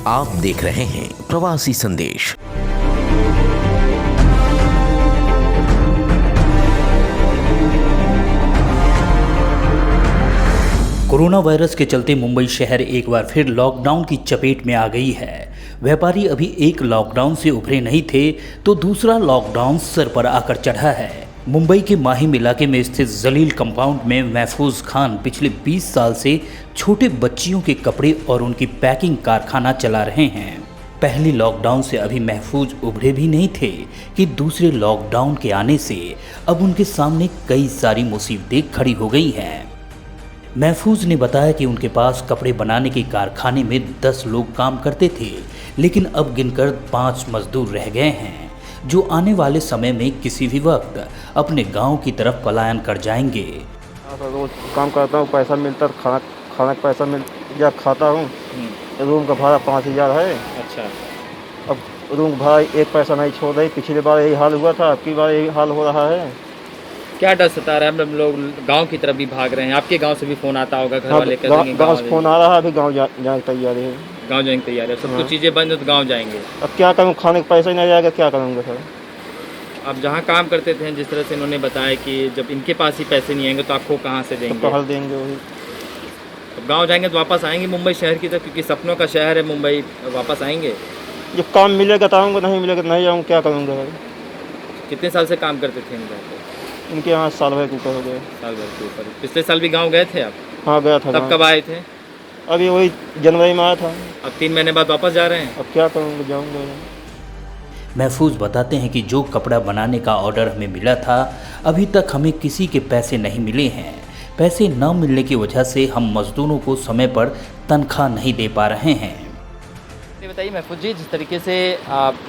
आप देख रहे हैं प्रवासी संदेश। कोरोना वायरस के चलते मुंबई शहर एक बार फिर लॉकडाउन की चपेट में आ गई है। व्यापारी अभी एक लॉकडाउन से उभरे नहीं थे तो दूसरा लॉकडाउन सर पर आकर चढ़ा है। मुंबई के माहिम इलाके में स्थित जलील कंपाउंड में महफूज खान पिछले 20 साल से छोटे बच्चियों के कपड़े और उनकी पैकिंग कारखाना चला रहे हैं। पहले लॉकडाउन से अभी महफूज उभरे भी नहीं थे कि दूसरे लॉकडाउन के आने से अब उनके सामने कई सारी मुसीबतें खड़ी हो गई हैं। महफूज ने बताया कि उनके पास कपड़े बनाने के कारखाने में 10 लोग काम करते थे, लेकिन अब गिनकर 5 मजदूर रह गए हैं, जो आने वाले समय में किसी भी वक्त अपने गांव की तरफ पलायन कर जाएंगे। रोज काम करता हूँ, पैसा मिलता है, खाना का पैसा मिल या खाता हूँ। रूम का भाड़ा 5000 है। अच्छा। अब रूम का भाड़ा एक पैसा नहीं छोड़ रही। पिछली बार यही हाल हुआ था, अब की बार यही हाल हो रहा है। क्या डर सता रहा है? हम लोग गांव की तरफ भी भाग रहे हैं। आपके गांव से भी फोन आता होगा, घर वाले गाँव से फोन आ रहा है, अभी गाँव जाने की तैयारी है। गाँव जाने की तैयारी है। सब कुछ चीज़ें बंद है तो गाँव जाएंगे। अब क्या करूँ, खाने का पैसा ही नहीं जाएगा, क्या करूँगा सर। अब जहाँ काम करते थे, जिस तरह से इन्होंने बताया कि जब इनके पास ही पैसे नहीं आएंगे तो आपको कहाँ से देंगे? तो हल देंगे वही। अब गाँव जाएंगे तो वापस आएंगे मुंबई शहर की तरफ, क्योंकि सपनों का शहर है मुंबई। वापस आएंगे जब काम मिलेगा तो आऊँगा, नहीं मिलेगा तो नहीं आऊँगा, क्या करूँगा सर। कितने साल से काम करते थे इनका? इनके यहाँ साल भर के ऊपर हो गए। साल भर के ऊपर। पिछले साल भी गाँव गए थे आप? हाँ गया था। तब कब आए थे? अभी वही जनवरी में आया था। अब 3 महीने बाद वापस जा रहे हैं? अब क्या करूँगा, जाऊँगा। महफूज बताते हैं कि जो कपड़ा बनाने का ऑर्डर हमें मिला था, अभी तक हमें किसी के पैसे नहीं मिले हैं। पैसे न मिलने की वजह से हम मजदूरों को समय पर तनख्वाह नहीं दे पा रहे हैं। ये बताइए महफूज जी, जिस तरीके से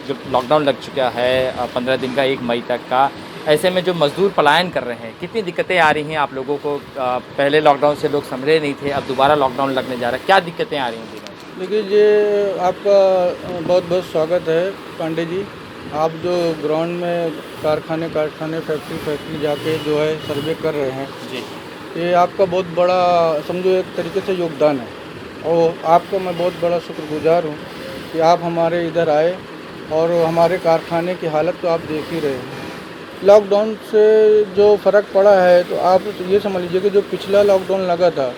जो लॉकडाउन लग चुका है 15 दिन का, 1 मई तक का, ऐसे में जो मजदूर पलायन कर रहे हैं, कितनी दिक्कतें आ रही हैं आप लोगों को? पहले लॉकडाउन से लोग संभले नहीं थे, अब दोबारा लॉकडाउन लगने जा रहा है, क्या दिक्कतें आ रही हैं? देखिए, ये आपका बहुत बहुत स्वागत है पांडे जी। आप जो ग्राउंड में कारखाने फैक्ट्री जाके जो है सर्वे कर रहे हैं जी, ये आपका बहुत बड़ा समझो एक तरीके से योगदान है, और आपका मैं बहुत बड़ा शुक्रगुजार हूँ कि आप हमारे इधर आए, और हमारे कारखाने की हालत तो आप देख ही रहे हैं। लॉकडाउन से जो फ़र्क पड़ा है तो आप ये समझ लीजिए कि जो पिछला लॉकडाउन लगा था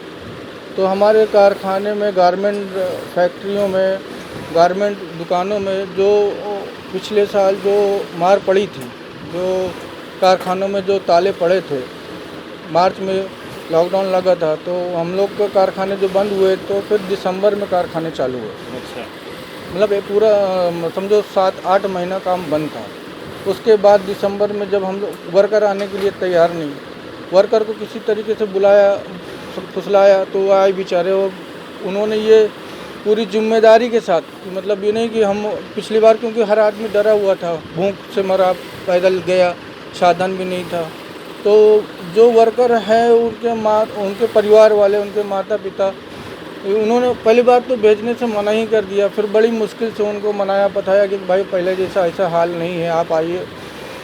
तो हमारे कारखाने में, गारमेंट फैक्ट्रियों में, गारमेंट दुकानों में जो पिछले साल जो मार पड़ी थी, जो कारखानों में जो ताले पड़े थे, मार्च में लॉकडाउन लगा था तो हम लोग के कारखाने जो बंद हुए तो फिर दिसंबर में कारखाने चालू हुए। अच्छा। मतलब ये पूरा समझो 7-8 महीना काम बंद था। उसके बाद दिसंबर में जब हम लोग वर्कर आने के लिए तैयार नहीं, वर्कर को किसी तरीके से बुलाया, फुसलाया तो वो आए बेचारे, और उन्होंने ये पूरी जिम्मेदारी के साथ, मतलब ये नहीं कि हम पिछली बार, क्योंकि हर आदमी डरा हुआ था, भूख से मरा, पैदल गया, साधन भी नहीं था, तो जो वर्कर हैं उनके परिवार वाले, उनके माता पिता, उन्होंने पहली बार तो भेजने से मना ही कर दिया। फिर बड़ी मुश्किल से उनको मनाया बताया कि भाई पहले जैसा ऐसा हाल नहीं है, आप आइए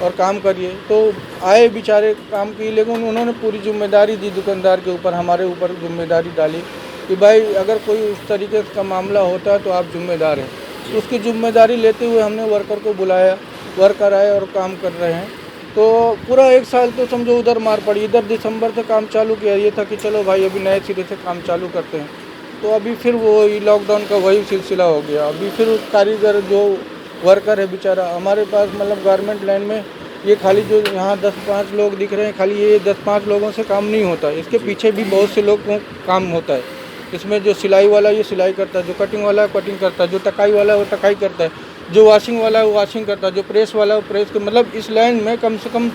और काम करिए। तो आए बेचारे, काम की, लेकिन उन्होंने पूरी जिम्मेदारी दी दुकानदार के ऊपर, हमारे ऊपर जिम्मेदारी डाली कि भाई अगर कोई उस तरीके का मामला होता है तो आप जिम्मेदार हैं। उसकी जिम्मेदारी लेते हुए हमने वर्कर को बुलाया, वर्कर आए और काम कर रहे हैं। तो पूरा 1 साल तो समझो उधर मार पड़ी। इधर दिसंबर से काम चालू किया, ये था कि चलो भाई अभी नए सिरे से काम चालू करते हैं, तो अभी फिर वो लॉकडाउन का वही सिलसिला हो गया। अभी फिर कारीगर जो वर्कर है बेचारा, हमारे पास मतलब गारमेंट लाइन में ये खाली जो यहाँ 10-5 लोग दिख रहे हैं, खाली ये 10-5 लोगों से काम नहीं होता, इसके पीछे भी बहुत से लोग को काम होता है। इसमें जो सिलाई वाला ये सिलाई करता है, जो कटिंग वाला है कटिंग करता है, जो टकाई वाला है वो टकाई करता है, जो वॉशिंग वाला है वो वॉशिंग करता है, जो प्रेस वाला है वो प्रेस, मतलब इस लाइन में कम से कम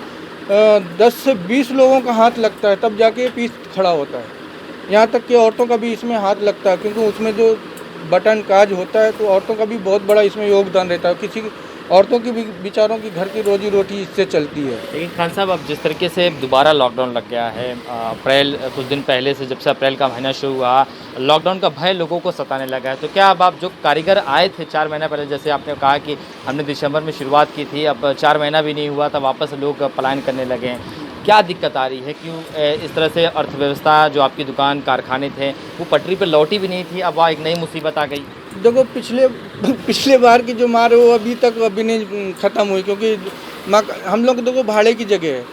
10 से 20 लोगों का हाथ लगता है, तब जाके ये पीस खड़ा होता है। यहाँ तक कि औरतों का भी इसमें हाथ लगता है, क्योंकि उसमें जो बटन काज होता है तो औरतों का भी बहुत बड़ा इसमें योगदान रहता है। किसी औरतों की भी, बेचारों की घर की रोजी रोटी इससे चलती है। लेकिन खान साहब, अब जिस तरीके से दोबारा लॉकडाउन लग गया है, अप्रैल कुछ दिन पहले से, जब से अप्रैल का महीना शुरू हुआ, लॉकडाउन का भय लोगों को सताने लगा है, तो क्या अब आप जो कारीगर आए थे 4 महीना पहले, जैसे आपने कहा कि हमने दिसंबर में शुरुआत की थी, अब 4 महीना भी नहीं हुआ था वापस लोग पलायन करने लगे हैं, क्या दिक्कत आ रही है? क्यों इस तरह से अर्थव्यवस्था, जो आपकी दुकान कारखाने थे वो पटरी पर लौटी भी नहीं थी, अब वहाँ एक नई मुसीबत आ गई? देखो पिछले बार की जो मार है वो अभी नहीं ख़त्म हुई, क्योंकि हम लोग देखो भाड़े की जगह है,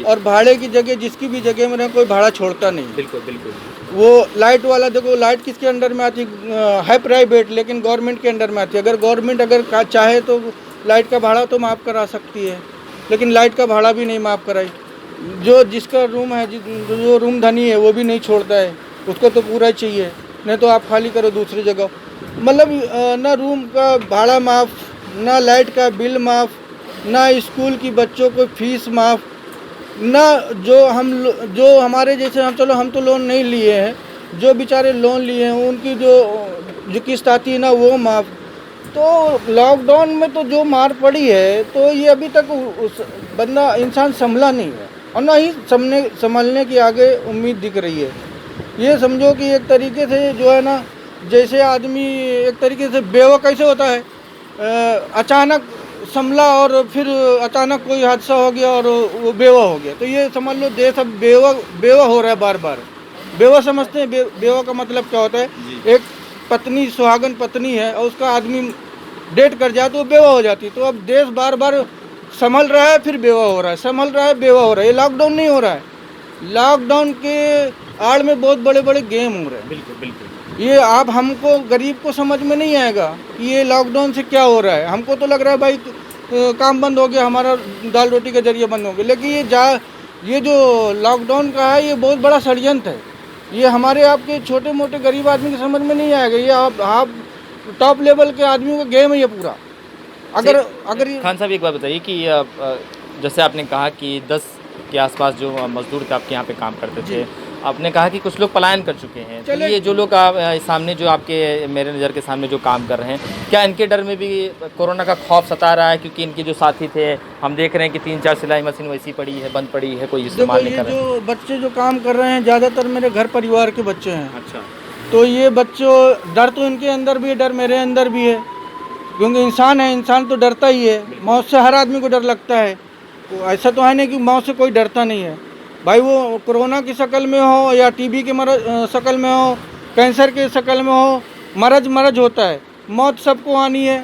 और भाड़े की जगह जिसकी भी जगह में रहे कोई भाड़ा छोड़ता नहीं। बिल्कुल बिल्कुल। वो लाइट वाला देखो, लाइट किसके अंडर में आती है प्राइवेट, लेकिन गवर्नमेंट के अंडर में आती है। अगर गवर्नमेंट चाहे तो लाइट का भाड़ा तो माफ़ करा सकती है, लेकिन लाइट का भाड़ा भी नहीं माफ़ कराई। जो जिसका रूम है, जो रूम धनी है वो भी नहीं छोड़ता है, उसको तो पूरा चाहिए, नहीं तो आप खाली करो दूसरी जगह। मतलब ना रूम का भाड़ा माफ़, ना लाइट का बिल माफ़, ना स्कूल की बच्चों को फीस माफ़, ना जो हमारे जैसे हम तो लोन नहीं लिए हैं, जो बेचारे लोन लिए हैं उनकी जो किस्त आती है ना वो माफ़। तो लॉकडाउन में तो जो मार पड़ी है, तो ये अभी तक उस बंदा इंसान संभला नहीं है, और ना ही संभलने की आगे उम्मीद दिख रही है। ये समझो कि एक तरीके से जो है ना, जैसे आदमी एक तरीके से बेवा कैसे होता है, अचानक संभला और फिर अचानक कोई हादसा हो गया और वो बेवा हो गया। तो ये समझ लो देश अब बेवा हो रहा है बार बार। बेवा समझते हैं? बेवा का मतलब क्या होता है? एक पत्नी, सुहागन पत्नी है और उसका आदमी डेट कर जाए तो वो बेवा हो जाती है। तो अब देश बार बार संभल रहा है फिर बेवा हो रहा है, संभल रहा है बेवा हो रहा है। ये लॉकडाउन नहीं हो रहा है, लॉकडाउन के आड़ में बहुत बड़े बड़े गेम हो रहे हैं। बिल्कुल बिल्कुल। ये आप हमको गरीब को समझ में नहीं आएगा कि ये लॉकडाउन से क्या हो रहा है। हमको तो लग रहा है भाई काम बंद हो गया, हमारा दाल रोटी के जरिए बंद हो गया, लेकिन ये जो लॉकडाउन का है ये बहुत बड़ा षड्यंत्र है। ये हमारे आपके छोटे मोटे गरीब आदमी की समझ में नहीं आएगा। ये आप टॉप लेवल के आदमियों का गेम है ये पूरा। अगर खान साहब एक बात बताइए कि जैसे आपने कहा कि 10 के आसपास जो मजदूर थे आपके यहाँ पे काम करते थे, आपने कहा कि कुछ लोग पलायन कर चुके हैं, तो ये जो लोग सामने जो आपके मेरे नज़र के सामने जो काम कर रहे हैं, क्या इनके डर में भी कोरोना का खौफ सता रहा है? क्योंकि इनके जो साथी थे, हम देख रहे हैं कि 3-4 सिलाई मशीन वैसी पड़ी है, बंद पड़ी है, कोई इस्तेमाल नहीं कर रहा है। जो बच्चे जो काम कर रहे हैं ज़्यादातर मेरे घर परिवार के बच्चे हैं। अच्छा। तो ये बच्चों, डर तो इनके अंदर भी है, डर मेरे अंदर भी है, क्योंकि इंसान है, इंसान तो डरता ही है। मौत से हर आदमी को डर लगता है, तो ऐसा तो है नहीं कि मौत से कोई डरता नहीं है भाई। वो कोरोना की शक्ल में हो या टीबी के शक्ल में हो, कैंसर के शक्ल में हो, मरज होता है। मौत सबको आनी है,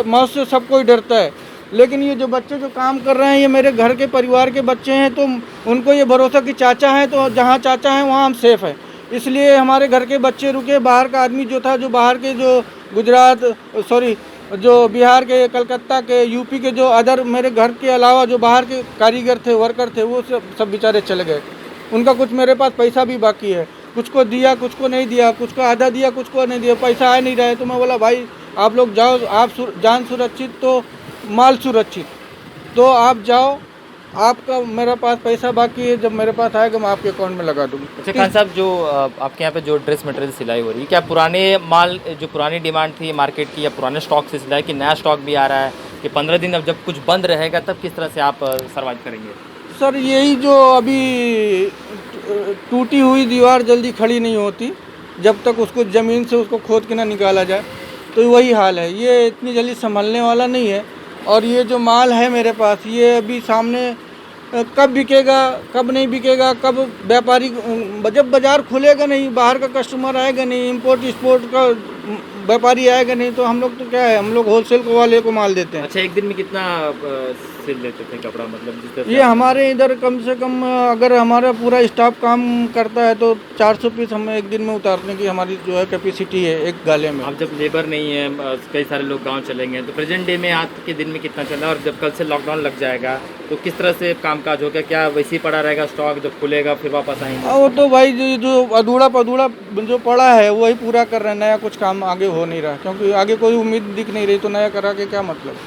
मौत से सब कोई डरता है। लेकिन ये जो बच्चे जो काम कर रहे हैं ये मेरे घर के परिवार के बच्चे हैं, तो उनको ये भरोसा कि चाचा हैं, तो जहाँ चाचा हैं वहाँ हम सेफ हैं। इसलिए हमारे घर के बच्चे रुके। बाहर का आदमी जो था, जो बाहर के जो बिहार के, कलकत्ता के, यूपी के जो अदर मेरे घर के अलावा जो बाहर के कारीगर थे, वर्कर थे, वो सब बेचारे चले गए। उनका कुछ मेरे पास पैसा भी बाकी है, कुछ को दिया, कुछ को नहीं दिया, कुछ को आधा दिया, कुछ को नहीं दिया, पैसा आ नहीं रहा है। तो मैं बोला भाई आप लोग जाओ, आप जान सुरक्षित तो माल सुरक्षित, तो आप जाओ, आपका मेरे पास पैसा बाकी है, जब मेरे पास आएगा मैं आपके अकाउंट में लगा दूँगी। अच्छा खान साहब, जो आपके यहाँ पे जो ड्रेस मटेरियल सिलाई हो रही है, क्या पुराने माल, जो पुरानी डिमांड थी मार्केट की, या पुराने स्टॉक से सिलाई, कि नया स्टॉक भी आ रहा है कि 15 दिन अब जब कुछ बंद रहेगा तब किस तरह से आप सर्वाइव करेंगे? सर यही जो अभी टूटी हुई दीवार जल्दी खड़ी नहीं होती, जब तक उसको ज़मीन से उसको खोद के ना निकाला जाए, तो वही हाल है। ये इतनी जल्दी संभलने वाला नहीं है। और ये जो माल है मेरे पास, ये अभी सामने कब बिकेगा, कब नहीं बिकेगा, कब व्यापारी, जब बाज़ार खुलेगा नहीं, बाहर का कस्टमर आएगा नहीं, इंपोर्ट एक्सपोर्ट का व्यापारी आएगा नहीं, तो हम लोग तो क्या है, हम लोग होलसेल को वाले को माल देते हैं। अच्छा, एक दिन में कितना सिल लेते थे कपड़ा? मतलब ये हमारे इधर कम से कम, अगर हमारा पूरा स्टाफ काम करता है तो 400 पीस हमें एक दिन में उतारने की हमारी जो है कैपेसिटी है एक गाले में। अब जब लेबर नहीं है, कई सारे लोग गांव चलेंगे, तो प्रेजेंट डे में आज के दिन में कितना चला, और जब कल से लॉकडाउन लग जाएगा तो किस तरह से कामकाज होगा? क्या वैसे ही पड़ा रहेगा स्टॉक, जब खुलेगा फिर वापस आएंगे? वो तो भाई जो अधूरा जो पड़ा है वही पूरा कर रहे हैं, नया कुछ काम आगे हो नहीं रहा, क्योंकि आगे कोई उम्मीद दिख नहीं रही, तो नया करा के क्या मतलब।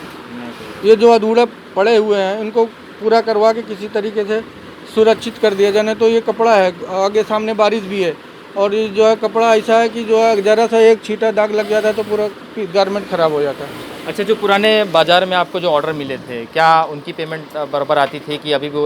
ये जो अधूरा पड़े हुए हैं इनको पूरा करवा के किसी तरीके से सुरक्षित कर दिया जाए। तो ये कपड़ा है, आगे सामने बारिश भी है, और ये जो है कपड़ा ऐसा है कि जो है ज़रा सा एक छींटा दाग लग जाता है तो पूरा गारमेंट ख़राब हो जाता है। अच्छा, जो पुराने बाज़ार में आपको जो ऑर्डर मिले थे, क्या उनकी पेमेंट बराबर आती थी कि अभी भी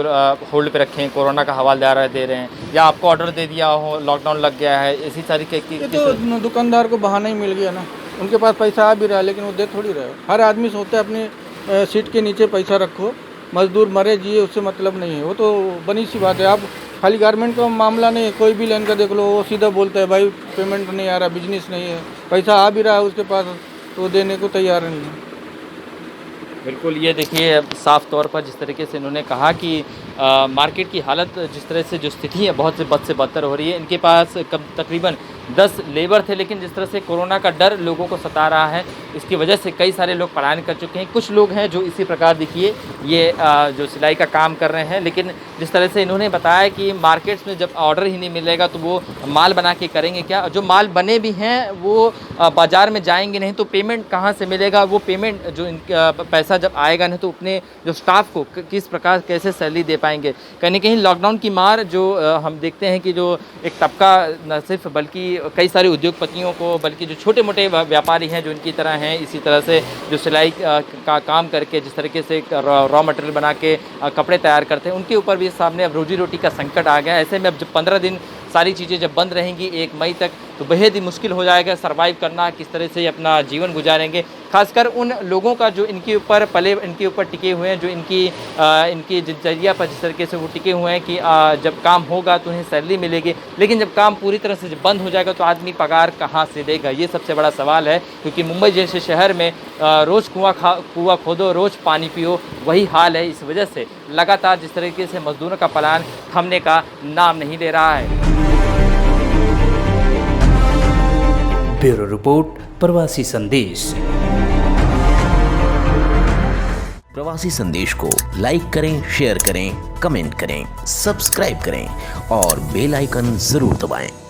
होल्ड पे रखें, कोरोना का हवाला दे रहे हैं, या आपको ऑर्डर दे दिया हो, लॉकडाउन लग गया है, इसी तरीके की? तो दुकानदार को बहाना ही मिल गया ना, उनके पास पैसा आ भी रहा है लेकिन वो दे थोड़ी रहे। हर आदमी सोचता है अपने सीट के नीचे पैसा रखो, मजदूर मरे जिए उससे मतलब नहीं है, वो तो बनी सी बात है। आप खाली गारमेंट का मामला नहीं है, कोई भी लाइन का देख लो, वो सीधा बोलता है भाई पेमेंट नहीं आ रहा, बिजनेस नहीं है, पैसा आ भी रहा है उसके पास तो देने को तैयार नहीं है। बिल्कुल, ये देखिए साफ तौर पर जिस तरीके से इन्होंने कहा कि मार्केट की हालत जिस तरह से जो स्थिति है बहुत से बद से बदतर हो रही है। इनके पास तकरीबन 10 लेबर थे, लेकिन जिस तरह से कोरोना का डर लोगों को सता रहा है, इसकी वजह से कई सारे लोग पलायन कर चुके हैं। कुछ लोग हैं जो इसी प्रकार देखिए ये जो सिलाई का काम कर रहे हैं, लेकिन जिस तरह से इन्होंने बताया कि मार्केट्स में जब ऑर्डर ही नहीं मिलेगा तो वो माल बना के करेंगे क्या। जो माल बने भी हैं वो बाज़ार में जाएंगे नहीं तो पेमेंट कहाँ से मिलेगा। वो पेमेंट जो पैसा जब आएगा नहीं तो अपने जो स्टाफ को किस प्रकार कैसे सैलरी दे पाएंगे। कहीं न कहीं लॉकडाउन की मार जो हम देखते हैं कि जो एक तबका न सिर्फ बल्कि कई सारे उद्योगपतियों को, बल्कि जो छोटे मोटे व्यापारी हैं जो इनकी तरह हैं, इसी तरह से जो सिलाई का काम करके जिस तरीके से रॉ मटेरियल बना के कपड़े तैयार करते हैं, उनके ऊपर भी सामने अब रोजी रोटी का संकट आ गया। ऐसे में अब जब 15 दिन सारी चीज़ें जब बंद रहेंगी 1 मई तक, तो बेहद ही मुश्किल हो जाएगा सर्वाइव करना, किस तरह से अपना जीवन गुजारेंगे। खासकर उन लोगों का जो इनके ऊपर इनके ऊपर टिके हुए हैं, जो इनकी दिनचर्या पर जिस तरीके से वो टिके हुए हैं कि जब काम होगा तो उन्हें सैलरी मिलेगी, लेकिन जब काम पूरी तरह से जब बंद हो जाएगा तो आदमी पगार कहाँ से देगा। ये सबसे बड़ा सवाल है, क्योंकि मुंबई जैसे शहर में रोज़ कुआं खोदो, रोज़ पानी पियो, वही हाल है। इस वजह से लगातार जिस तरीके से मजदूरों का पलायन थमने का नाम नहीं ले रहा है। ब्यूरो रिपोर्ट, प्रवासी संदेश। प्रवासी संदेश को लाइक करें, शेयर करें, कमेंट करें, सब्सक्राइब करें और बेल आइकन जरूर दबाएं।